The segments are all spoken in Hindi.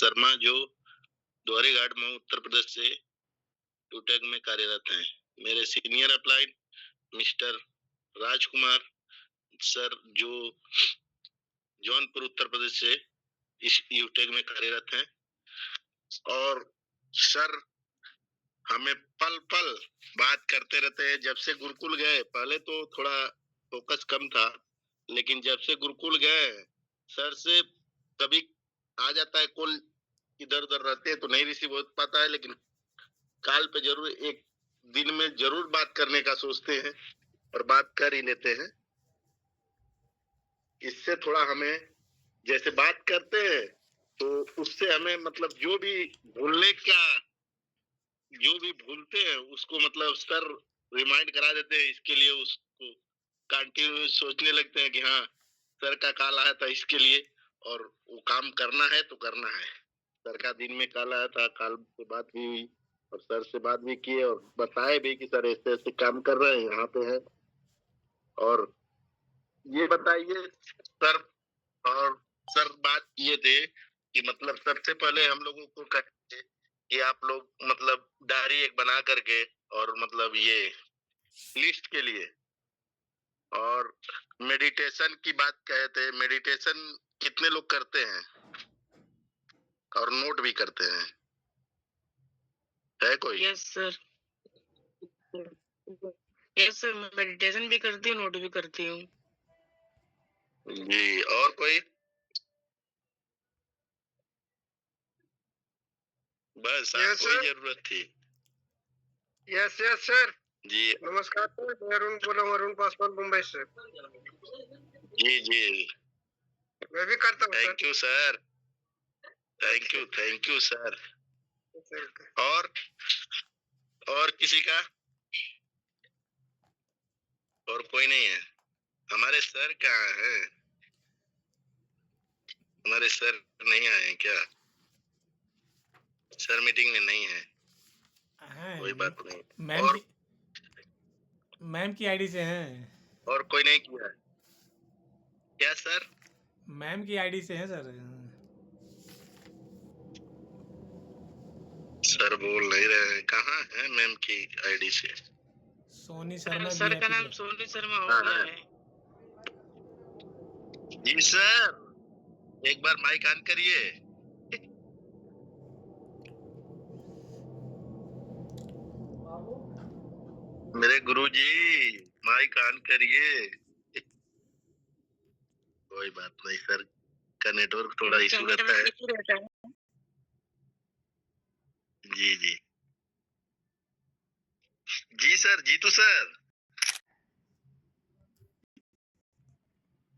शर्मा, जो द्वारीघाट मऊ उत्तर प्रदेश से टूटैग में कार्यरत हैं। मेरे सीनियर अप्लाइड मिस्टर राजकुमार सर, जो जौनपुर उत्तर प्रदेश से इस यूटेक में कार्यरत हैं। और सर हमें पल पल बात करते रहते हैं। जब से गुरुकुल गए, पहले तो थोड़ा फोकस कम था, लेकिन जब से गुरुकुल गए सर से कभी आ जाता है कॉल, इधर उधर रहते हैं तो नहीं रिसीव हो पाता है, लेकिन कॉल पे जरूर एक दिन में जरूर बात करने का सोचते हैं और बात कर ही लेते हैं। इससे थोड़ा हमें, जैसे बात करते हैं तो उससे हमें मतलब जो भी भूलते हैं उसको मतलब सर रिमाइंड करा देते हैं। इसके लिए उसको कंटिन्यू सोचने लगते हैं कि हाँ सर का कॉल आया था इसके लिए, और वो काम करना है तो करना है। सर का दिन में कॉल आया था, कॉल पे बात भी हुई और सर से बात भी किए और बताए भी कि सर ऐसे ऐसे काम कर रहे हैं, यहाँ पे है। और ये बताइए सर, और सर बात किए थे कि मतलब सबसे पहले हम लोगों को कहे कि आप लोग मतलब डायरी एक बना करके, और मतलब ये लिस्ट के लिए, और मेडिटेशन की बात कहे थे। मेडिटेशन कितने लोग करते हैं और नोट भी करते हैं? है कोई? Yes sir. यस सर, मैं मेडिटेशन भी करती हूँ, नोट भी करती हूँ। जी, और कोई? बस आपको ही जरूरत थी। Yes yes sir. जी नमस्कार सर, मैं अरुण बोल रहा हूँ, अरुण पासवान मुंबई से। जी जी, मैं भी करता हूँ। Thank you sir, thank you sir. और किसी का? और कोई नहीं है? हमारे सर कहाँ है? हमारे सर नहीं आए हैं क्या? सर मीटिंग में नहीं है, कोई बात नहीं। मैम और की मैम की आईडी से हैं। और कोई नहीं किया? क्या सर? मैम की आईडी से हैं सर। सर बोल नहीं रहे हैं, कहाँ है मैम की आईडी से? सोनी शर्मा सर का वीआईपी नाम से। सोनी शर्मा हो हाँ गया हाँ है। जी सर, एक बार माइक ऑन करिए। मेरे गुरुजी, माइक ऑन करिए। कोई बात नहीं सर, का नेटवर्क थोड़ा इशू रहता है। जी जी जी sir, Jitu sir.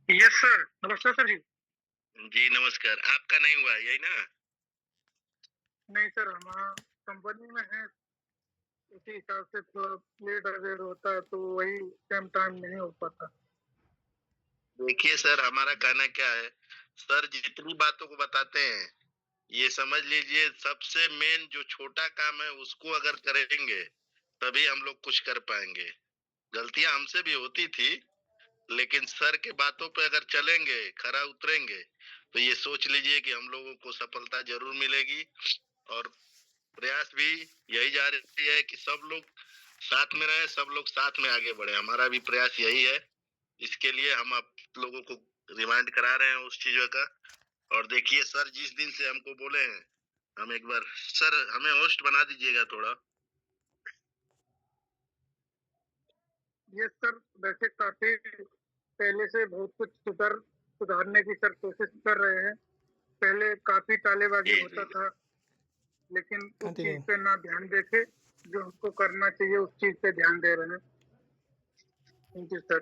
Yes sir, नमस्कार सर जी। जी नमस्कार। आपका नहीं हुआ यही ना? नहीं सर, हमारा कंपनी में है, उसी हिसाब से थोड़ा लेट अगर होता है तो वही सेम टाइम नहीं हो पाता। देखिए सर, हमारा कहना क्या है, सर जितनी बातों को बताते हैं, ये समझ लीजिए सबसे मेन जो छोटा काम है उसको अगर करेंगे तभी हम लोग कुछ कर पाएंगे। गलतियां हमसे भी होती थी, लेकिन सर के बातों पे अगर चलेंगे, खरा उतरेंगे, तो ये सोच लीजिए कि हम लोगों को सफलता जरूर मिलेगी। और प्रयास भी यही जा रही है कि सब लोग साथ में रहे, सब लोग साथ में आगे बढ़े। हमारा भी प्रयास यही है। इसके लिए हम आप लोगों को रिमाइंड करा रहे हैं उस चीजों का। और देखिए सर, जिस दिन से हमको बोले हैं, हम एक बार सर हमें होस्ट बना दीजिएगा थोड़ा। ये सर वैसे काफी पहले से बहुत कुछ सुधारने की सर कोशिश कर रहे हैं। पहले काफी तालेबाजी होता था, लेकिन उस चीज पे ना ध्यान देके जो हमको करना चाहिए उस चीज पे ध्यान दे रहे हैं। Thank you sir.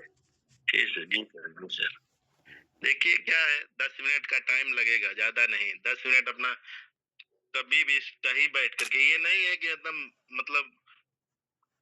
ठीक है जी सर, जी सर। देखिए क्या है, 10 मिनट का टाइम लगेगा, ज्यादा नहीं। 10 मिनट अपना कभी भी सही बैठ करके, ये नहीं है कि एकदम मतलब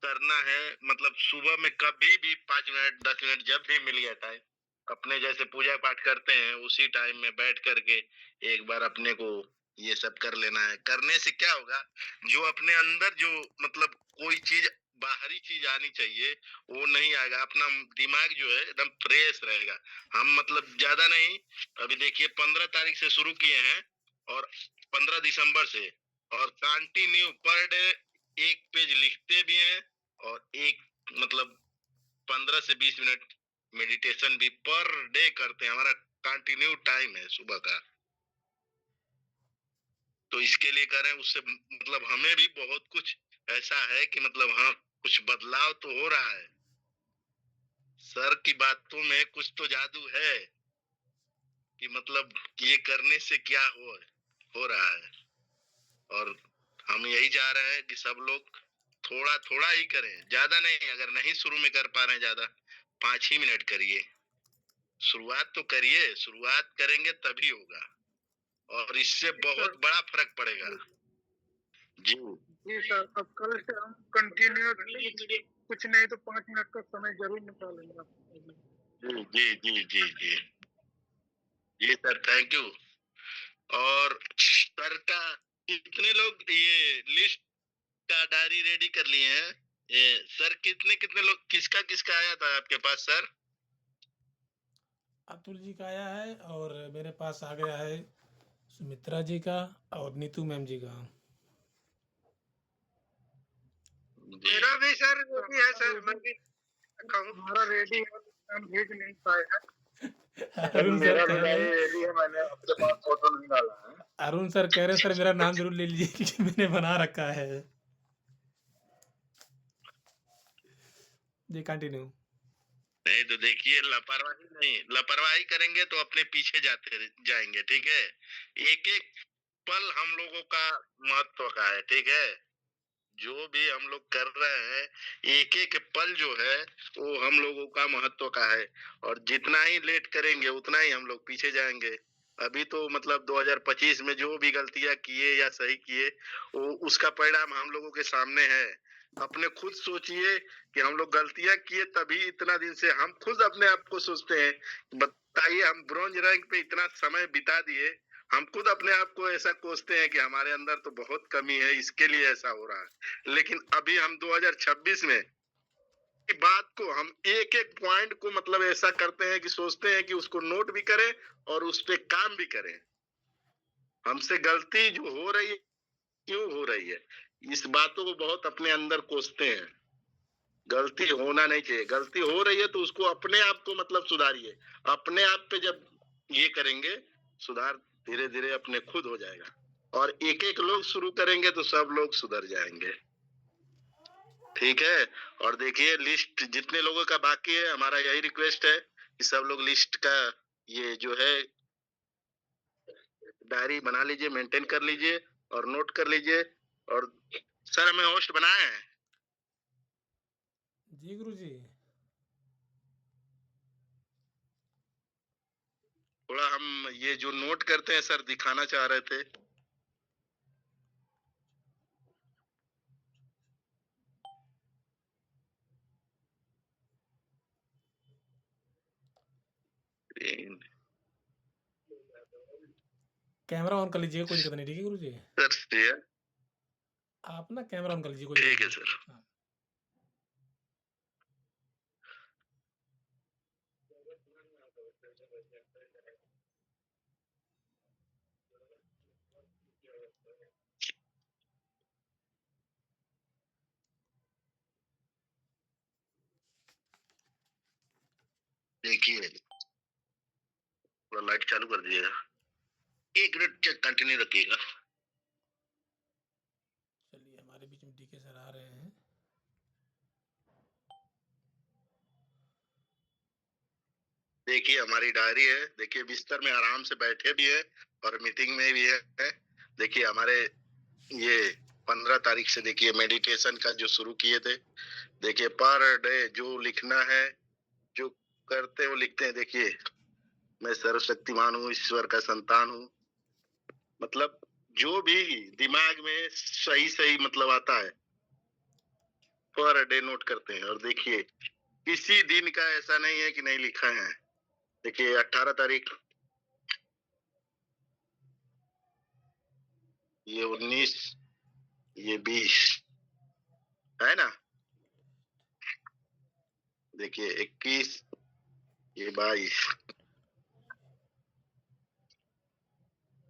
करना है, मतलब सुबह में कभी भी 5 मिनट 10 मिनट जब भी मिल गया टाइम, अपने जैसे पूजा पाठ करते हैं उसी टाइम में बैठ करके एक बार अपने को ये सब कर लेना है। करने से क्या होगा, जो अपने अंदर जो मतलब कोई चीज, बाहरी चीज आनी चाहिए, वो नहीं आएगा। अपना दिमाग जो है एकदम फ्रेश रहेगा। हम मतलब ज्यादा नहीं, अभी देखिए 15 तारीख से शुरू किए हैं और 15 दिसंबर से, और कंटिन्यू पर डे एक पेज लिखते भी हैं, और एक मतलब 15 से 20 मिनट मेडिटेशन भी पर डे करते हैं। हमारा कंटिन्यू टाइम है सुबह का, तो इसके लिए कर रहे हैं। उससे मतलब हमें भी बहुत कुछ ऐसा है कि मतलब हाँ, कुछ बदलाव तो हो रहा है। सर की बातों में कुछ तो जादू है कि मतलब ये करने से क्या हो रहा है। और हम यही चाह रहे हैं कि सब लोग थोड़ा थोड़ा ही करें, ज्यादा नहीं। अगर नहीं शुरू में कर पा रहे हैं ज्यादा, 5 ही मिनट करिए, शुरुआत तो करिए। शुरुआत करेंगे तभी होगा, और इससे बहुत बड़ा फर्क पड़ेगा। जी जी सर, अब कल से हम कंटिन्यू कुछ नहीं तो 5 मिनट का समय जरूर निकालेंगे। जी जी जी जी जी जी सर, थैंक यू। और सर का कितने लोग ये लिस्ट का डायरी रेडी कर लिए हैं? ये सर कितने कितने लोग, किसका किसका आया था आपके पास सर? अतुल जी का आया है और मेरे पास आ गया है सुमित्रा जी का और नीतू मैम जी का। मेरा भी सर वो भी है सर, मैं भी हमारा रेडी है, हम भेज नहीं पाए हैं। अरुण सर मेरा भी कह रहे डायरी हैं, रेडी है, मैंने आपके पास फोटो नहीं डाला है। अरुण सर कह रहे हैं सर मेरा नाम जरूर ले लीजिए क्योंकि मैंने बना रखा है। जी कंटिन्यू। नहीं तो देखिए, लापरवाही नहीं, लापरवाही करेंगे तो अपने पीछे जाते जाएंगे। ठीक है, एक एक पल हम लोगों का महत्व का है। ठीक है, जो भी हम लोग कर रहे हैं, एक एक पल जो है वो हम लोगों का महत्व का है। और जितना ही लेट करेंगे उतना ही हम लोग पीछे जाएंगे। अभी तो मतलब 2025 में जो भी गलतियां किए या सही किए, वो उसका परिणाम हम लोगों के सामने है। अपने खुद सोचिए कि हम लोग गलतियां किए, तभी इतना दिन से हम खुद अपने आप को सोचते हैं। बताइए, हम ब्रॉन्ज रैंक पे इतना समय बिता दिए, हम खुद अपने आप को ऐसा कोसते हैं कि हमारे अंदर तो बहुत कमी है, इसके लिए ऐसा हो रहा है। लेकिन अभी हम 2026 में की बात को, हम एक एक पॉइंट को मतलब ऐसा करते हैं कि सोचते हैं कि उसको नोट भी करें और उस पे काम भी करें। हमसे गलती जो हो रही है, क्यों हो रही है, इस बातों को बहुत अपने अंदर कोसते हैं। गलती होना नहीं चाहिए, गलती हो रही है तो उसको अपने आप को मतलब सुधारिए। अपने आप पे जब ये करेंगे, सुधार धीरे धीरे अपने खुद हो जाएगा। और एक एक लोग शुरू करेंगे तो सब लोग सुधर जाएंगे। ठीक है, और देखिए लिस्ट जितने लोगों का बाकी है, हमारा यही रिक्वेस्ट है कि सब लोग लिस्ट का ये जो है डायरी बना लीजिए, मेंटेन कर लीजिए और नोट कर लीजिए। और सर, हमें होस्ट बनाए हैं। जी गुरु जी। थोड़ा हम ये जो नोट करते हैं सर, दिखाना चाह रहे थे। कैमरा ऑन कर लीजिएगा, कोई दिक्कत नहीं। ठीक है गुरु जी, सर आप ना कैमरा ऑन कर लीजिए, कोई दिक्कत ठीक है नहीं। सर। हाँ। देखिए, थोड़ा लाइट चालू कर दीजिएगा, 1 मिनट कंटिन्यू रखिएगा। चलिए, हमारे बीच में डीके सर आ रहे हैं। देखिए, हमारी डायरी है। देखिए, बिस्तर में आराम से बैठे भी है और मीटिंग में भी है। देखिए, हमारे ये 15 तारीख से देखिए मेडिटेशन का जो शुरू किए थे। देखिए, पर डे जो लिखना है, जो करते हो लिखते हैं। देखिए, मैं सर्वशक्तिमान हूँ, ईश्वर का संतान हूँ। मतलब जो भी दिमाग में सही सही मतलब आता है, पर डे नोट करते हैं। और देखिए, किसी दिन का ऐसा नहीं है कि नहीं लिखा है। देखिए, 18 तारीख, ये 19, ये 20 है ना। देखिए, 21, ये 22,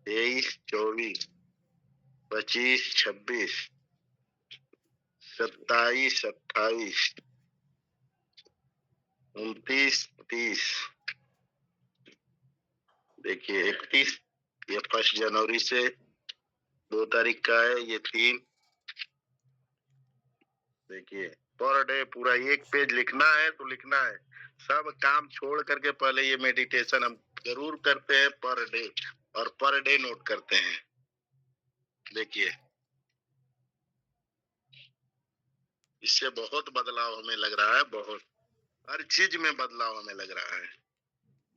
23, 24, 25, 26, 27, 28, 29, 30, देखिए 31, ये 1 जनवरी से 2 तारीख का है, ये 3, देखिए पर डे पूरा 1 पेज लिखना है तो लिखना है। सब काम छोड़ करके पहले ये मेडिटेशन हम जरूर करते हैं पर डे, और पर डे नोट करते हैं। देखिए इससे बहुत बदलाव हमें लग रहा है, बहुत हर चीज में बदलाव हमें लग रहा है।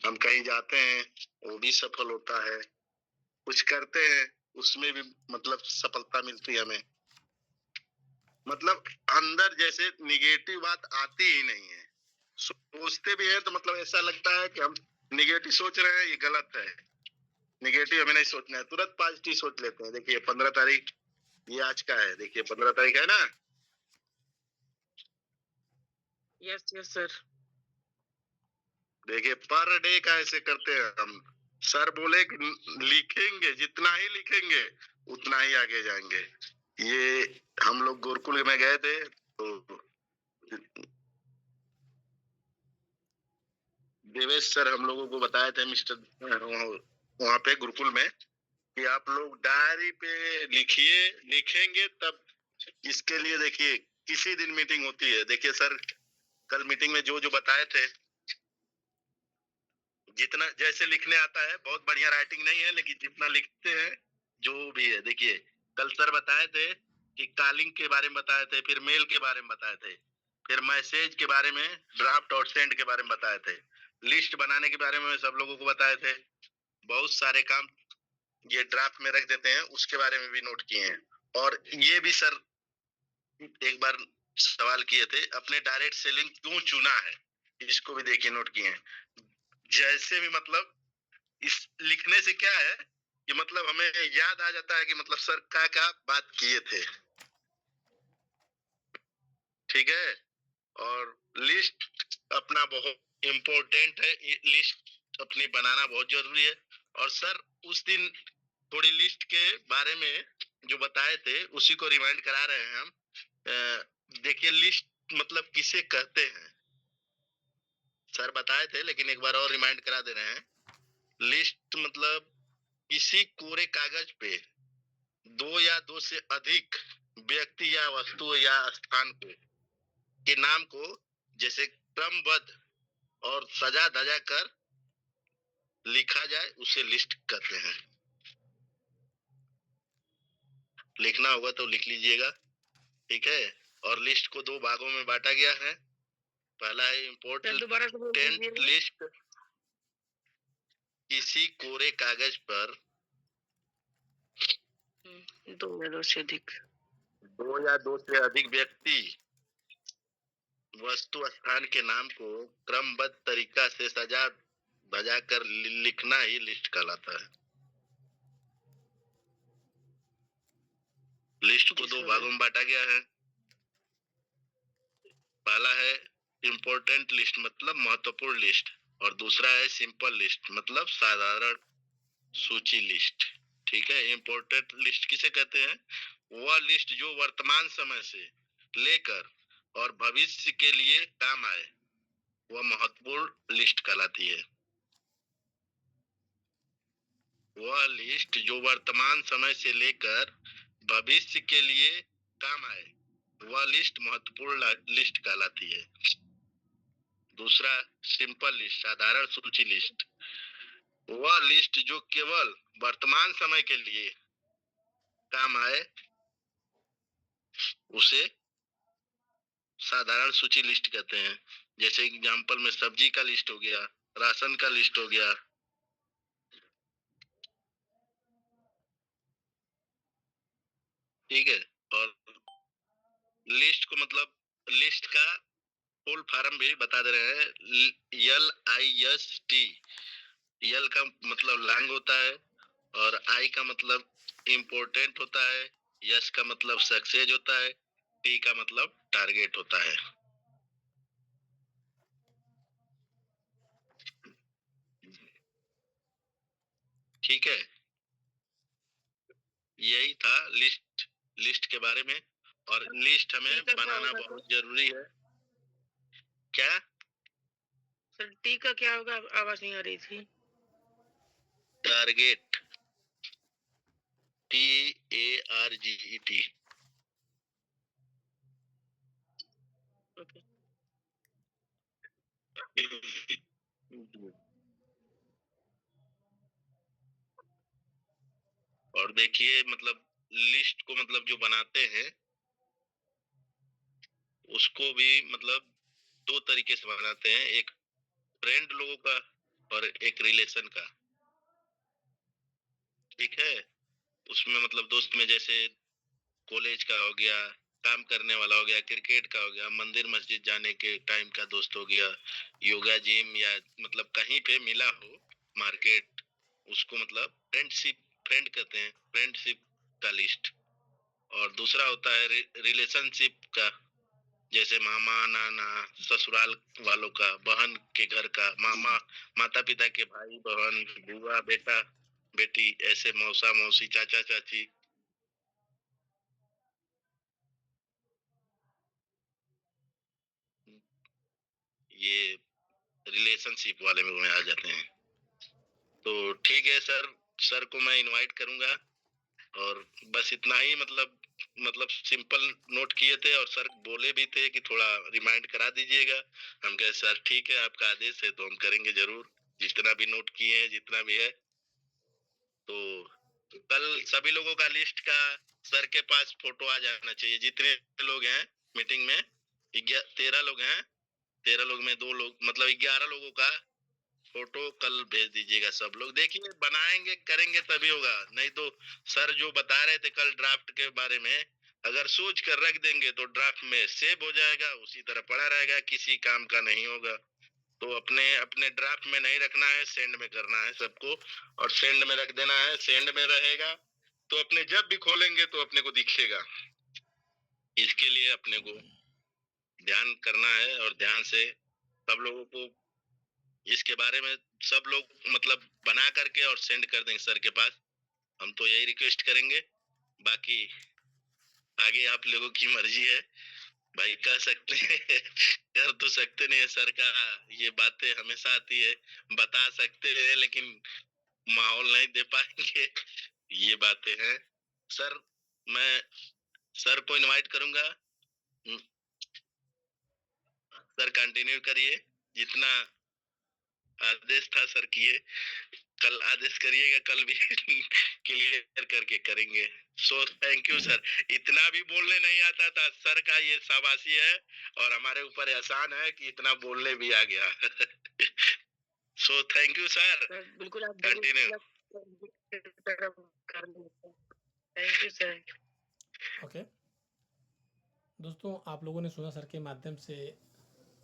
हम कहीं जाते हैं वो भी सफल होता है, कुछ करते हैं उसमें भी मतलब सफलता मिलती है हमें। मतलब अंदर जैसे निगेटिव बात आती ही नहीं है। सोचते भी है तो मतलब ऐसा लगता है कि हम निगेटिव सोच रहे हैं, ये गलत है। निगेटिव हमें नहीं सोचना है, तुरंत पॉजिटिव सोच लेते हैं। देखिए 15 तारीख ये आज का है, देखिए 15 तारीख है ना। Yes yes sir. देखिए पर डे का ऐसे करते हैं हम। सर बोले कि लिखेंगे, जितना ही लिखेंगे उतना ही आगे जाएंगे। ये हम लोग गुरुकुल में गए थे तो देवेश सर हम लोगों को बताए थे मिस्टर वहाँ पे गुरुकुल में कि आप लोग डायरी पे लिखिए, लिखेंगे तब इसके लिए। देखिए किसी दिन मीटिंग होती है, देखिए सर कल मीटिंग में जो जो बताए थे, जितना जैसे लिखने आता है, बहुत बढ़िया राइटिंग नहीं है लेकिन जितना लिखते हैं जो भी है। देखिए कल सर बताए थे कि कॉलिंग के बारे में बताए थे, फिर मेल के बारे में बताए थे, फिर मैसेज के बारे में, ड्राफ्ट और सेंड के बारे में बताए थे, लिस्ट बनाने के बारे में सब लोगों को बताए थे। बहुत सारे काम ये ड्राफ्ट में रख देते हैं, उसके बारे में भी नोट किए हैं। और ये भी सर एक बार सवाल किए थे, अपने डायरेक्ट सेलिंग क्यों चुना है, इसको भी देखिए नोट किए हैं। जैसे भी मतलब इस लिखने से क्या है कि मतलब हमें याद आ जाता है कि मतलब सर क्या बात किए थे। ठीक है। और लिस्ट अपना बहुत इम्पोर्टेंट है, लिस्ट अपनी बनाना बहुत जरूरी है। और सर उस दिन थोड़ी लिस्ट के बारे में जो बताए थे उसी को रिमाइंड करा रहे हैं हम। देखिए लिस्ट मतलब किसे कहते हैं, सर बताए थे लेकिन एक बार और रिमाइंड करा दे रहे हैं। लिस्ट मतलब किसी कोरे कागज पे 2 या 2 से अधिक व्यक्ति या वस्तु या स्थान को के नाम को जैसे क्रमबद्ध और सजा धजा कर लिखा जाए, उसे लिस्ट कहते हैं। लिखना होगा तो लिख लीजिएगा, ठीक है। और लिस्ट को 2 भागों में बांटा गया है। पहला है सर दोबारा से बोल इम्पोर्टेंट दीजिए। लिस्ट, किसी कोरे कागज पर 2 या 2 से अधिक 2 या 2 से अधिक व्यक्ति वस्तु स्थान के नाम को क्रमबद्ध तरीका से सजा भजा कर लिखना ही लिस्ट कहलाता है। लिस्ट को 2 भागों में बांटा गया है। पहला है इम्पोर्टेंट लिस्ट मतलब महत्वपूर्ण लिस्ट, और दूसरा है सिंपल लिस्ट मतलब साधारण सूची लिस्ट। ठीक है। इम्पोर्टेंट लिस्ट किसे कहते हैं? वह लिस्ट जो वर्तमान समय से लेकर और भविष्य के लिए काम आए, वह महत्वपूर्ण लिस्ट कहलाती है। वह लिस्ट जो वर्तमान समय से लेकर भविष्य के लिए काम आए, वह लिस्ट महत्वपूर्ण लिस्ट कहलाती है। दूसरा सिंपल लिस्ट साधारण सूची लिस्ट, वह लिस्ट जो केवल वर्तमान समय के लिए काम आए, उसे साधारण सूची लिस्ट कहते हैं। जैसे एग्जांपल में सब्जी का लिस्ट हो गया, राशन का लिस्ट हो गया। ठीक है। और लिस्ट को मतलब लिस्ट का फुल फॉर्म भी बता दे रहे हैं। LIST, यल का मतलब लॉन्ग होता है, और आई का मतलब इम्पोर्टेंट होता है, यस का मतलब सक्सेस होता है, टी का मतलब टारगेट होता है। ठीक है। यही था लिस्ट के बारे में, और लिस्ट हमें ठीक है, क्या बनाना होगा तो? बहुत जरूरी है। क्या? सर टी का क्या होगा? आवाज नहीं आ रही थी। Target, TARGET। ओके। और देखिए मतलब लिस्ट को मतलब जो बनाते हैं उसको भी मतलब दो तरीके से बनाते हैं, एक फ्रेंड लोगों का और एक रिलेशन का। ठीक है, उसमें मतलब दोस्त में जैसे कॉलेज का हो गया, काम करने वाला हो गया, क्रिकेट का हो गया, मंदिर मस्जिद जाने के टाइम का दोस्त हो गया, योगा जिम या मतलब कहीं पे मिला हो, मार्केट, उसको मतलब फ्रेंड कहते हैं, फ्रेंडशिप का लिस्ट। और दूसरा होता है रिलेशनशिप का, जैसे मामा नाना, ससुराल वालों का, बहन के घर का, मामा माता पिता के भाई बहन, बुआ बेटा बेटी, ऐसे मौसा मौसी चाचा चाची। ये रिलेशनशिप वाले में आ जाते हैं। तो ठीक है सर, सर को मैं इनवाइट करूंगा, और बस इतना ही मतलब सिंपल नोट किए थे, और सर बोले भी थे कि थोड़ा रिमाइंड करा दीजिएगा। हम कहे सर ठीक है, आपका आदेश है तो हम करेंगे जरूर, जितना भी नोट किए हैं जितना भी है। तो कल सभी लोगों का लिस्ट का सर के पास फोटो आ जाना चाहिए, जितने लोग हैं मीटिंग में। 13 लोग हैं, 13 लोग में 2 लोग मतलब 11 लोगों का फोटो कल भेज दीजिएगा। सब लोग देखिए बनाएंगे करेंगे तभी होगा, नहीं तो सर जो बता रहे थे कल ड्राफ्ट के बारे में, अगर सोच कर रख देंगे तो ड्राफ्ट में सेव हो जाएगा, उसी तरह पड़ा रहेगा, किसी काम का नहीं होगा। तो अपने अपने ड्राफ्ट में नहीं रखना है, सेंड में करना है सबको, और सेंड में रख देना है। सेंड में रहेगा तो अपने जब भी खोलेंगे तो अपने को दिखेगा। इसके लिए अपने को ध्यान करना है, और ध्यान से सब लोगों को इसके बारे में सब लोग मतलब बना करके और सेंड कर देंगे सर के पास। हम तो यही रिक्वेस्ट करेंगे, बाकी आगे आप लोगों की मर्जी है भाई, कह सकते हैं कर तो सकते नहीं है, सर का ये बातें हमेशा आती है, बता सकते हैं लेकिन माहौल नहीं दे पाएंगे, ये बातें हैं। सर मैं सर को इनवाइट करूंगा, सर कंटिन्यू करिए, जितना आदेश था सर किए, कल आदेश करिएगा, कल भी क्लियर करके करेंगे। So thank you sir. इतना भी बोलने नहीं आता था, सर का ये शाबाशी है, और हमारे ऊपर एहसान है कि इतना बोलने भी आ गया। So thank you sir, sir बिल्कुल आप continue. Thank you sir. Okay दोस्तों, आप लोगों ने सुना सर के माध्यम से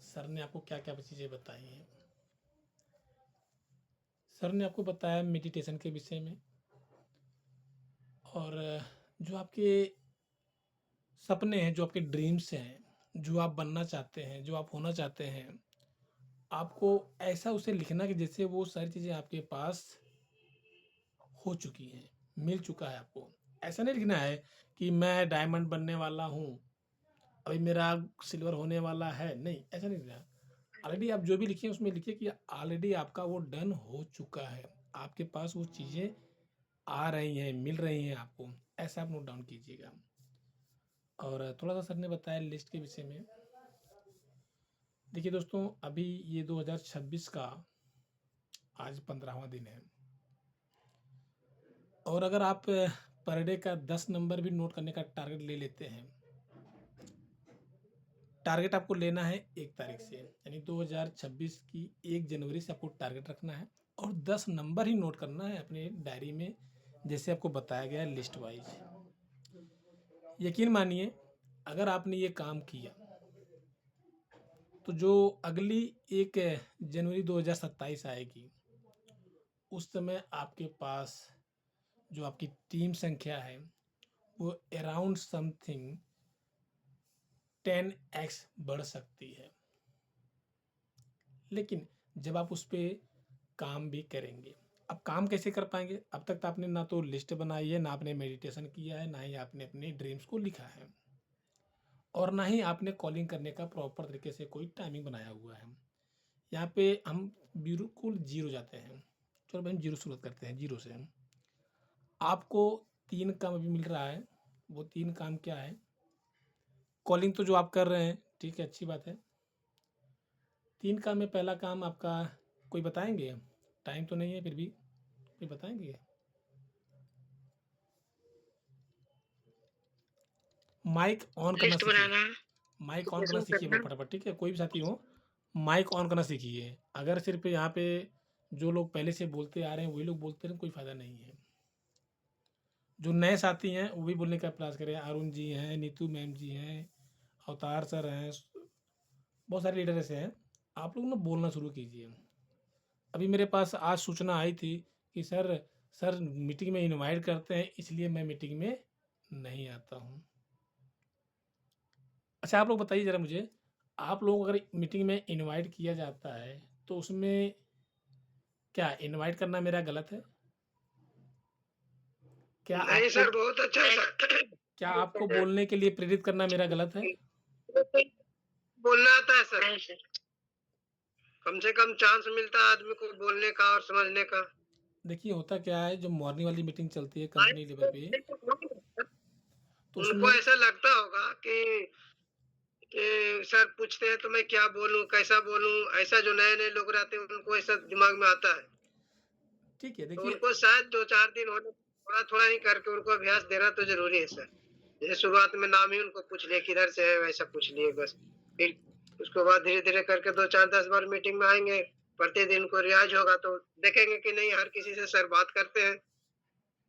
सर ने आपको क्या क्या चीज़ें बताई हैं। सर ने आपको बताया मेडिटेशन के विषय में, और जो आपके सपने हैं, जो आपके ड्रीम्स हैं, जो आप बनना चाहते हैं, जो आप होना चाहते हैं, आपको ऐसा उसे लिखना कि जैसे वो सारी चीज़ें आपके पास हो चुकी हैं, मिल चुका है आपको। ऐसा नहीं लिखना है कि मैं डायमंड बनने वाला हूँ, अभी मेरा सिल्वर होने वाला है, नहीं ऐसा नहीं लिखना। ऑलरेडी आप जो भी लिखिए उसमें लिखिए कि ऑलरेडी आपका वो डन हो चुका है, आपके पास वो चीज़ें आ रही हैं, मिल रही हैं आपको, ऐसा आप नोट डाउन कीजिएगा। और थोड़ा सा सर ने बताया लिस्ट के विषय में। देखिए दोस्तों, अभी ये 2026 का आज 15वां दिन है, और अगर आप पर डे का 10 नंबर भी नोट करने का टारगेट ले लेते हैं, टारगेट आपको लेना है 1 तारीख से, यानी 2026 की 1 जनवरी से आपको टारगेट रखना है, और 10 नंबर ही नोट करना है अपने डायरी में, जैसे आपको बताया गया है लिस्ट वाइज। यकीन मानिए, अगर आपने ये काम किया तो जो अगली 1 जनवरी 2027 आएगी, उस समय आपके पास जो आपकी टीम संख्या है वो अराउंड समथिंग 10x बढ़ सकती है। लेकिन जब आप उस पर काम भी करेंगे, अब काम कैसे कर पाएंगे? अब तक तो आपने ना तो लिस्ट बनाई है, ना आपने मेडिटेशन किया है, ना ही आपने अपने ड्रीम्स को लिखा है, और ना ही आपने कॉलिंग करने का प्रॉपर तरीके से कोई टाइमिंग बनाया हुआ है। यहाँ पे हम बिल्कुल जीरो जाते हैं। चलो भाई हम जीरो शुरुआत करते हैं, जीरो से। आपको 3 काम अभी मिल रहा है। वो 3 काम क्या है? कॉलिंग तो जो आप कर रहे हैं, ठीक है, अच्छी बात है। 3 काम में पहला काम आपका कोई बताएंगे? टाइम तो नहीं है, फिर भी कोई बताएंगे? माइक ऑन करना लिस्ट सीखिए। बनाना, माइक ऑन करना मेडिटेशन सीखिए करना। फटाफट, ठीक है? कोई भी साथी हो, माइक ऑन करना सीखिए। अगर सिर्फ यहाँ पे जो लोग पहले से बोलते आ रहे हैं वही लोग बोलते हैं, कोई फ़ायदा नहीं है। जो नए साथी हैं वो भी बोलने का प्रयास करें। अरुण जी हैं, नीतू मैम जी हैं, अवतार सर हैं, बहुत सारे लीडर ऐसे हैं। आप लोग ना बोलना शुरू कीजिए। अभी मेरे पास आज सूचना आई थी कि सर मीटिंग में इनवाइट करते हैं, इसलिए मैं मीटिंग में नहीं आता हूँ। अच्छा आप लोग बताइए ज़रा मुझे, आप लोगों को अगर मीटिंग में इनवाइट किया जाता है तो उसमें क्या इनवाइट करना मेरा गलत है? क्या नहीं आपको सर, बहुत अच्छा है सर। क्या आपको बोलने के लिए प्रेरित करना मेरा गलत है? बोलना आता है सर, नहीं सर। कम से कम चांस मिलता है आदमी को बोलने का और समझने का। देखिए होता क्या है, जो मॉर्निंग वाली मीटिंग चलती है कंपनी लेवल पे, तो उनको उसमें ऐसा लगता होगा कि सर पूछते हैं तो मैं क्या बोलूं, कैसा बोलूं। ऐसा जो नए नए लोग रहते हैं उनको ऐसा दिमाग में आता है। ठीक है, तो देखिए उनको शायद 2-4 दिन होने, थोड़ा थोड़ा ही करके उनको अभ्यास देना तो जरूरी है सर। जैसे शुरुआत में नाम ही उनको पूछ लिए किधर से है, वैसा पूछ लिए बस। फिर उसके बाद धीरे धीरे करके 2-4-10 बार मीटिंग में आएंगे, प्रतिदिन को रियाज होगा तो देखेंगे कि नहीं हर किसी से सर बात करते हैं,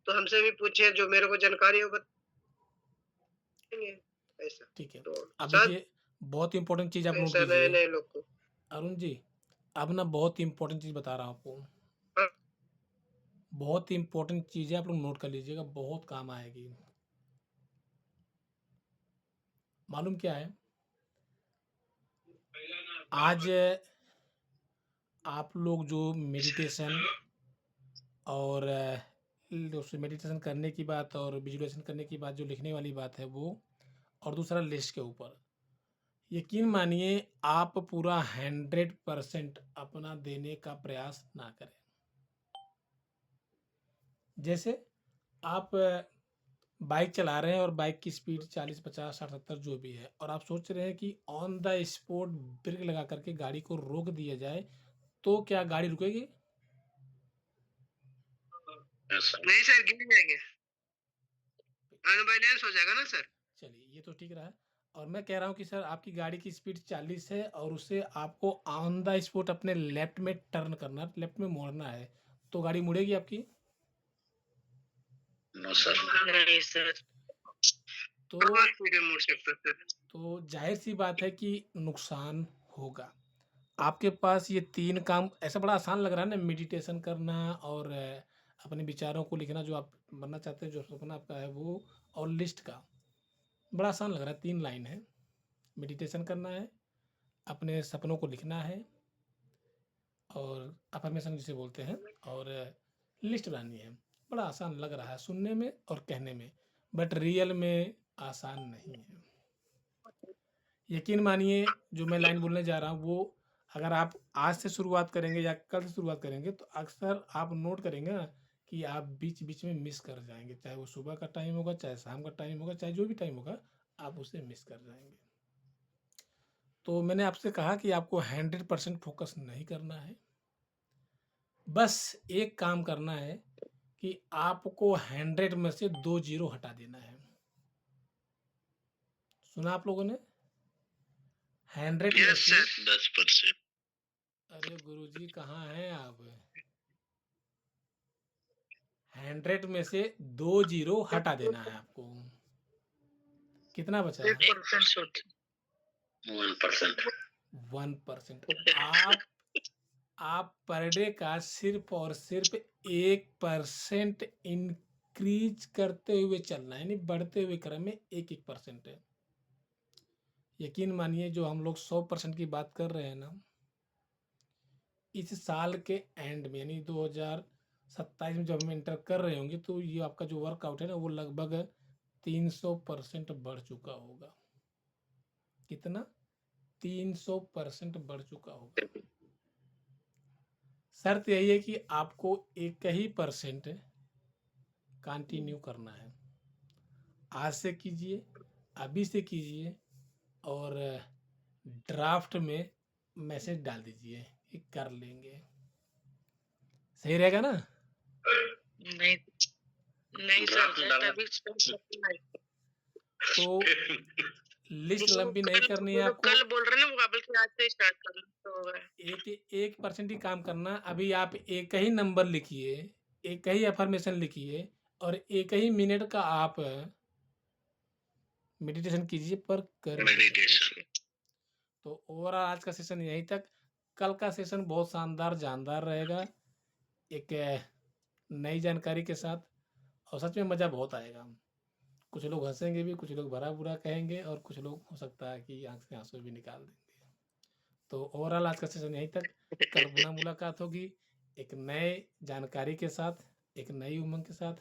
तो हमसे भी पूछे, जो मेरे को जानकारी हो बताएंगे ऐसा। ठीक है। तो अब शायद देखिए बहुत इंपॉर्टेंट चीज़ आप नोट ऐसा नए कीजिए नए लोग को। अरुण जी। अब ना बहुत इंपॉर्टेंट चीज़ बता रहा हूँ आपको, हाँ, बहुत इंपॉर्टेंट चीज़ है, आप लोग नोट कर लीजिएगा, बहुत काम आएगी। मालूम क्या है? आज आप लोग जो मेडिटेशन और उस मेडिटेशन करने की बात और विजुअलाइजेशन करने की बात, जो लिखने वाली बात है वो, और दूसरा लिस्ट के ऊपर, यकीन मानिए आप पूरा 100% अपना देने का प्रयास ना करें। जैसे आप बाइक चला रहे हैं और बाइक की स्पीड 40, 50, 60, 70 जो भी है, और आप सोच रहे हैं कि ऑन द स्पॉट ब्रेक लगा करके गाड़ी को रोक दिया जाए, तो क्या गाड़ी रुकेगी? नहीं सर, गिर जाएंगे, अनबैलेंस हो जाएगा ना सर। चलिए ये तो ठीक रहा है। और मैं कह रहा हूँ कि सर आपकी गाड़ी की स्पीड 40 है और उससे आपको ऑन द स्पॉट अपने लेफ्ट में टर्न करना, लेफ्ट में मोड़ना है, तो गाड़ी मुड़ेगी आपकी? No sir. नहीं सर। तो हाँ, स्पीड में मुड़ सकते सर। तो जाहिर सी बात है कि नुकसान होगा। आपके पास ये 3 काम ऐसा बड़ा आसान लग रहा है ना, मेडिटेशन करना और अपने विचारों को लिखना, जो आप बनना चाहते हैं, जो सपना आपका है वो, और लिस्ट का, बड़ा आसान लग रहा है। 3 लाइन है, मेडिटेशन करना है, अपने सपनों को लिखना है, और अफर्मेशन जिसे बोलते हैं, और लिस्ट बनानी है। बड़ा आसान लग रहा है सुनने में और कहने में, बट रियल में आसान नहीं है। यकीन मानिए जो मैं लाइन बोलने जा रहा हूँ वो, अगर आप आज से शुरुआत करेंगे या कल से शुरुआत करेंगे तो अक्सर आप नोट करेंगे ना कि आप बीच बीच में मिस कर जाएंगे, चाहे वो सुबह का टाइम होगा, चाहे शाम का टाइम होगा, चाहे जो भी टाइम होगा, आप उसे मिस कर जाएंगे। तो मैंने आपसे कहा कि आपको 100% फोकस नहीं करना है, बस एक काम करना है कि आपको 100 में से 2 जीरो हटा देना है। सुना आप लोगों ने? 100 में यस से, सर। 10%। अरे गुरुजी कहाँ हैं आप? 100 में से 2 जीरो हटा देना है आपको। कितना बचा? 1%। 1%। 1%। आप पर डे का सिर्फ और सिर्फ 1% इंक्रीज करते हुए चलना है, यानी बढ़ते हुए क्रम में 1% है। यकीन मानिए जो हम लोग 100% की बात कर रहे हैं ना, इस साल के एंड में यानी 27 में जब हम एंटर कर रहे होंगे तो ये आपका जो वर्कआउट है ना वो लगभग 300% बढ़ चुका होगा। कितना? 300% बढ़ चुका होगा। शर्त यही है कि आपको एक ही परसेंट कंटिन्यू करना है। आज से कीजिए, अभी से कीजिए और ड्राफ्ट में मैसेज डाल दीजिए कि कर लेंगे। सही रहेगा ना? नहीं नहीं सर, ड्राफ्ट में जस्ट डालना अभी तो लिस्ट लंबी नहीं करनी है वो लोग आपको। कल बोल रहे हैं ना मुकाबले के आज से स्टार्ट करना तो होगा। 1% ही काम करना। अभी आप एक ही नंबर लिखिए, एक ही अफर्मेशन लिखिए और एक ही मिनट का आप मेडिटेशन कीजिए पर कर मेडिटेशन। तो ओवरऑल आज का सेशन यहीं तक। कल का सेशन बहुत शानदार जानदार रहेगा, एक नई जानकारी के साथ, और सच में मज़ा बहुत आएगा। कुछ लोग हंसेंगे भी, कुछ लोग भला बुरा कहेंगे और कुछ लोग हो सकता है कि आंख से आंसू भी निकाल देंगे। तो ओवरऑल आज का सेशन यहीं तक। कल पुनः मुलाकात होगी एक नए जानकारी के साथ, एक नई उमंग के साथ।